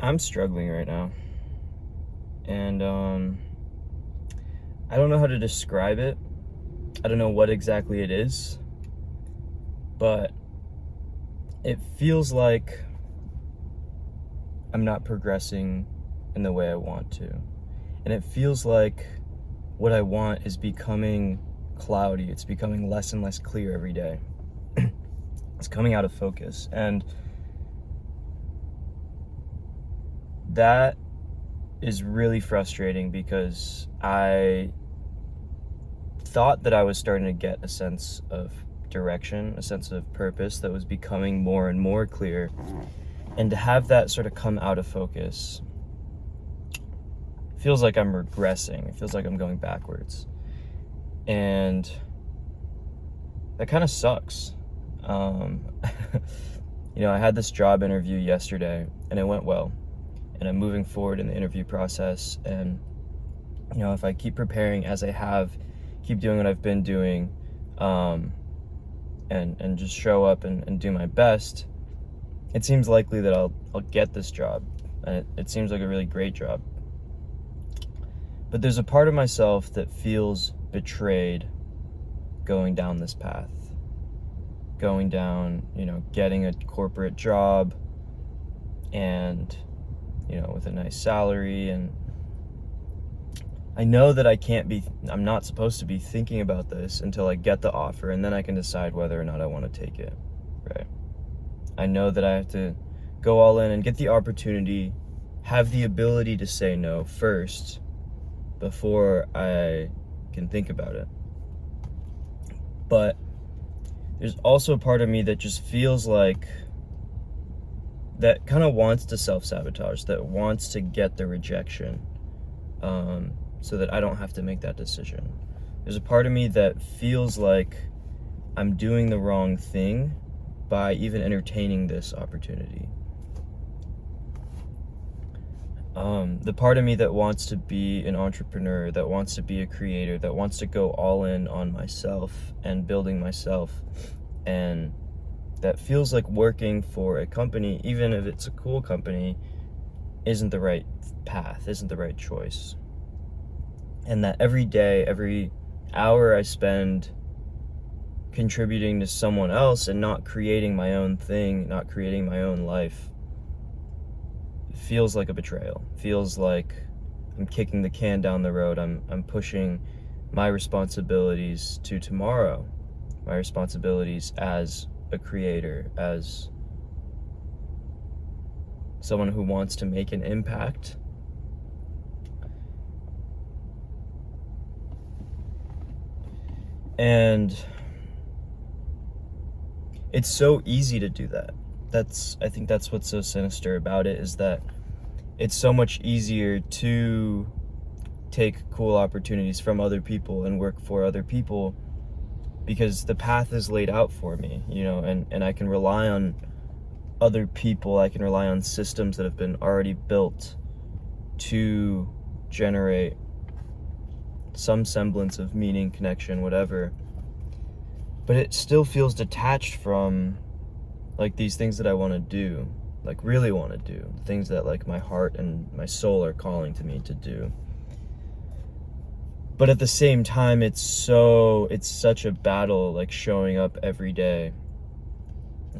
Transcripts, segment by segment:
I'm struggling right now. And I don't know how to describe it. I don't know what exactly it is. But it feels like I'm not progressing in the way I want to. And it feels like what I want is becoming cloudy. It's becoming less and less clear every day. It's coming out of focus. And that is really frustrating because I thought that I was starting to get a sense of direction, a sense of purpose that was becoming more and more clear. And to have that sort of come out of focus feels like I'm regressing. It feels like I'm going backwards. And that kind of sucks. I had this job interview yesterday and it went well. And I'm moving forward in the interview process. And, if I keep preparing as I have, keep doing what I've been doing, and just show up and do my best, it seems likely that I'll get this job. And it seems like a really great job. But there's a part of myself that feels betrayed going down this path. Going down, getting a corporate job and, with a nice salary. And I know that I'm not supposed to be thinking about this until I get the offer, and then I can decide whether or not I want to take it, right? I know that I have to go all in and get the opportunity, have the ability to say no first before I can think about it. But there's also a part of me that just feels like that kind of wants to self-sabotage, that wants to get the rejection, so that I don't have to make that decision. There's a part of me that feels like I'm doing the wrong thing by even entertaining this opportunity. The part of me that wants to be an entrepreneur, that wants to be a creator, that wants to go all in on myself and building myself, and that feels like working for a company, even if it's a cool company, isn't the right path, isn't the right choice. And that every day, every hour I spend contributing to someone else and not creating my own thing, not creating my own life, feels like a betrayal. Feels like I'm kicking the can down the road. I'm pushing my responsibilities to tomorrow. My responsibilities as a creator, as someone who wants to make an impact. And it's so easy to do that. I think that's what's so sinister about it, is that it's so much easier to take cool opportunities from other people and work for other people because the path is laid out for me, and I can rely on other people. I can rely on systems that have been already built to generate some semblance of meaning, connection, whatever. But it still feels detached from like these things that I want to do, like really want to do, things that like my heart and my soul are calling to me to do. But at the same time, it's such a battle, like showing up every day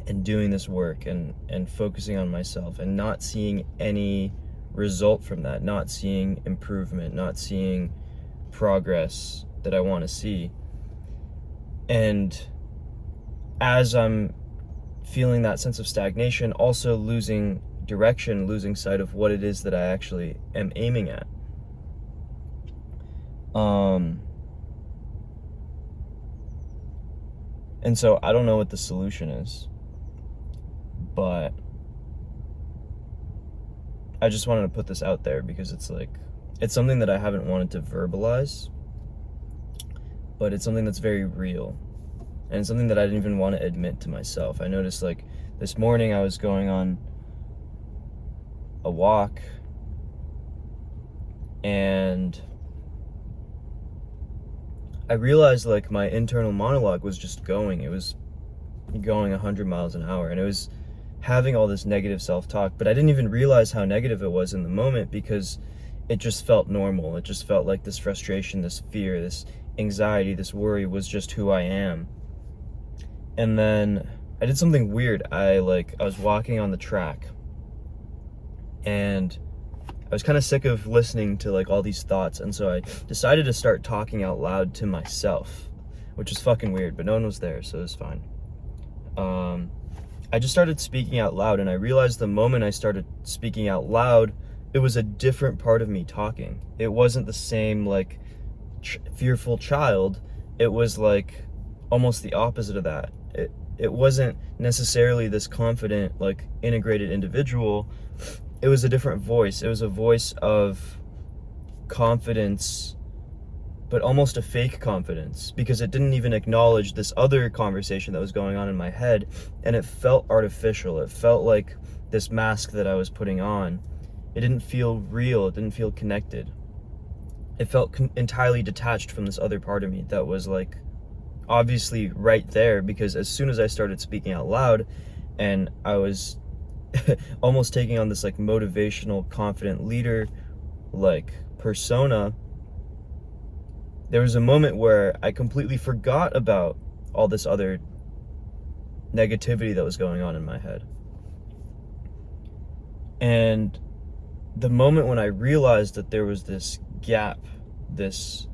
and doing this work and focusing on myself and not seeing any result from that, not seeing improvement, not seeing progress that I want to see. And as I'm feeling that sense of stagnation, also losing direction, losing sight of what it is that I actually am aiming at. And so I don't know what the solution is, but I just wanted to put this out there because it's something that I haven't wanted to verbalize, but it's something that's very real. And it's something that I didn't even want to admit to myself. I noticed like this morning I was going on a walk and I realized like my internal monologue was just going. It was going 100 miles an hour, and it was having all this negative self-talk, but I didn't even realize how negative it was in the moment because it just felt normal. It just felt like this frustration, this fear, this anxiety, this worry was just who I am. And then I did something weird. I was walking on the track, and I was kind of sick of listening to like all these thoughts, and so I decided to start talking out loud to myself, which is fucking weird, but no one was there, so it was fine. I just started speaking out loud, and I realized the moment I started speaking out loud, it was a different part of me talking. It wasn't the same like fearful child. It was like almost the opposite of that. It wasn't necessarily this confident, like integrated individual. It was a different voice. It was a voice of confidence, but almost a fake confidence, because it didn't even acknowledge this other conversation that was going on in my head, and it felt artificial. It felt like this mask that I was putting on. It didn't feel real. It didn't feel connected. It felt entirely detached from this other part of me that was like obviously right there, because as soon as I started speaking out loud and I was almost taking on this like motivational, confident leader like persona, there was a moment where I completely forgot about all this other negativity that was going on in my head. And the moment when I realized that there was this gap, this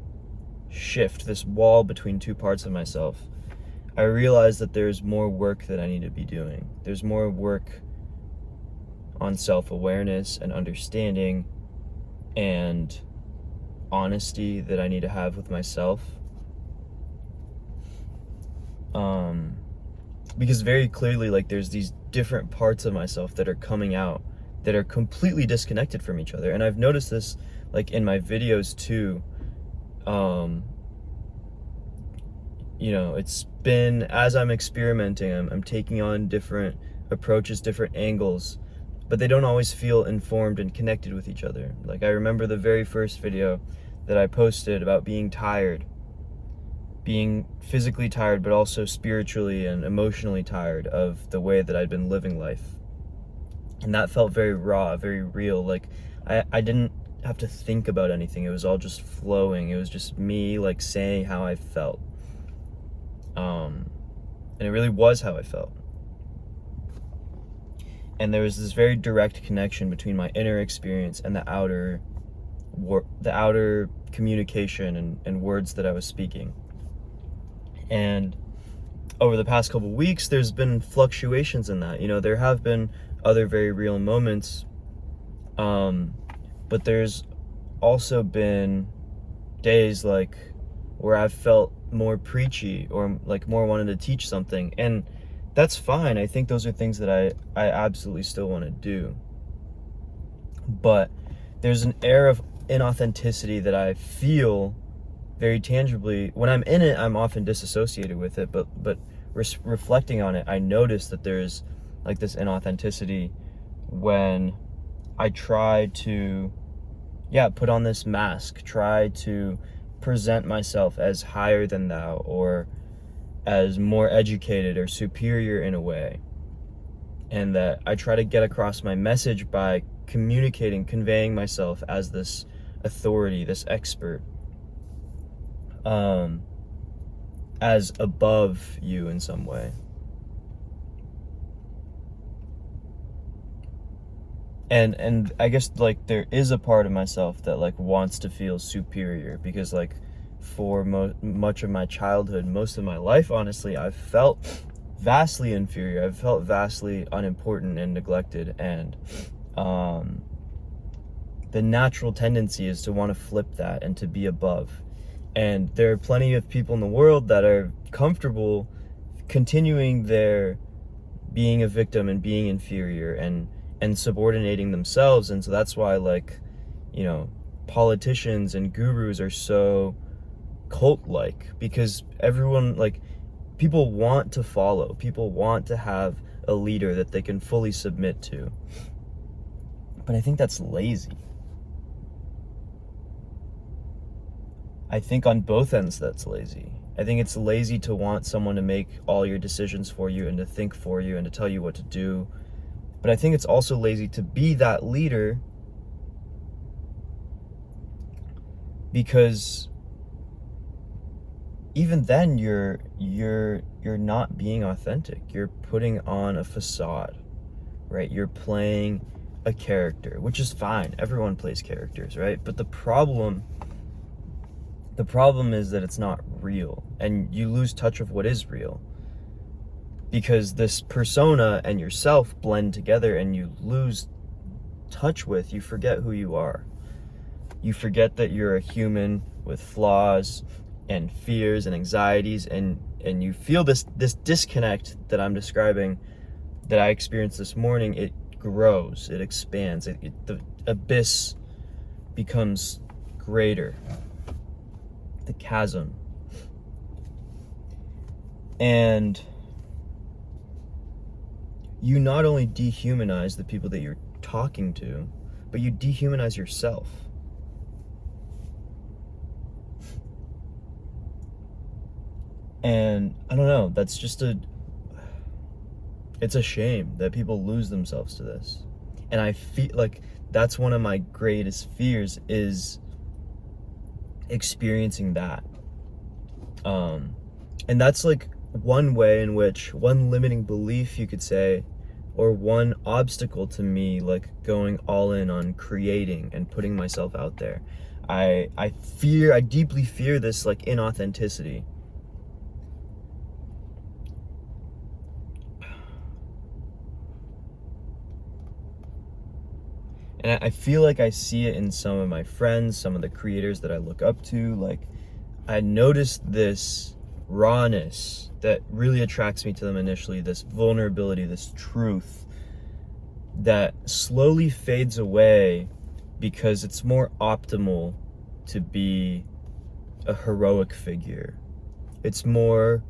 shift, this wall between two parts of myself, I realized that there's more work that I need to be doing. There's more work on self-awareness and understanding and honesty that I need to have with myself. Because very clearly, like, there's these different parts of myself that are coming out that are completely disconnected from each other. And I've noticed this, like, in my videos too. You know, it's been, as I'm experimenting, I'm taking on different approaches, different angles, but they don't always feel informed and connected with each other. Like, I remember the very first video that I posted about being tired, being physically tired, but also spiritually and emotionally tired of the way that I'd been living life. And that felt very raw, very real. Like, I didn't have to think about anything. It was all just flowing. It was just me, like, saying how I felt. And it really was how I felt. And there was this very direct connection between my inner experience and the outer communication and words that I was speaking. And over the past couple weeks, there's been fluctuations in that. You know, there have been other very real moments, but there's also been days like where I've felt more preachy or like more wanted to teach something, and that's fine. I think those are things that I absolutely still want to do, but there's an air of inauthenticity that I feel very tangibly. When I'm in it, I'm often disassociated with it, but reflecting on it, I notice that there's like this inauthenticity when I try to put on this mask, try to present myself as higher than thou, or as more educated or superior in a way, and that I try to get across my message by communicating, conveying myself as this authority, this expert, as above you in some way. And I guess like there is a part of myself that like wants to feel superior, because like for much of my childhood, most of my life, honestly, I've felt vastly inferior. I've felt vastly unimportant and neglected, and the natural tendency is to want to flip that and to be above. And there are plenty of people in the world that are comfortable continuing their being a victim and being inferior and subordinating themselves. And so that's why, like, you know, politicians and gurus are so cult-like, because everyone, like, people want to follow, people want to have a leader that they can fully submit to. But I think that's lazy. I think on both ends that's lazy. I think it's lazy to want someone to make all your decisions for you and to think for you and to tell you what to do. But I think it's also lazy to be that leader, because even then you're not being authentic. You're putting on a facade, right? You're playing a character, which is fine. Everyone plays characters, right? But the problem is that it's not real, and you lose touch of what is real, because this persona and yourself blend together, and you lose touch with, you forget who you are. You forget that you're a human with flaws and fears and anxieties, and you feel this disconnect that I'm describing, that I experienced this morning. It grows, it expands, the abyss becomes greater, the chasm. And you not only dehumanize the people that you're talking to, but you dehumanize yourself. And I don't know, that's just it's a shame that people lose themselves to this. And I feel like that's one of my greatest fears, is experiencing that. And that's like one way in which, one limiting belief, you could say, or one obstacle to me like going all in on creating and putting myself out there. I deeply fear this like inauthenticity. And I feel like I see it in some of my friends, some of the creators that I look up to. Like, I noticed this rawness that really attracts me to them initially, this vulnerability, this truth that slowly fades away because it's more optimal to be a heroic figure. It's more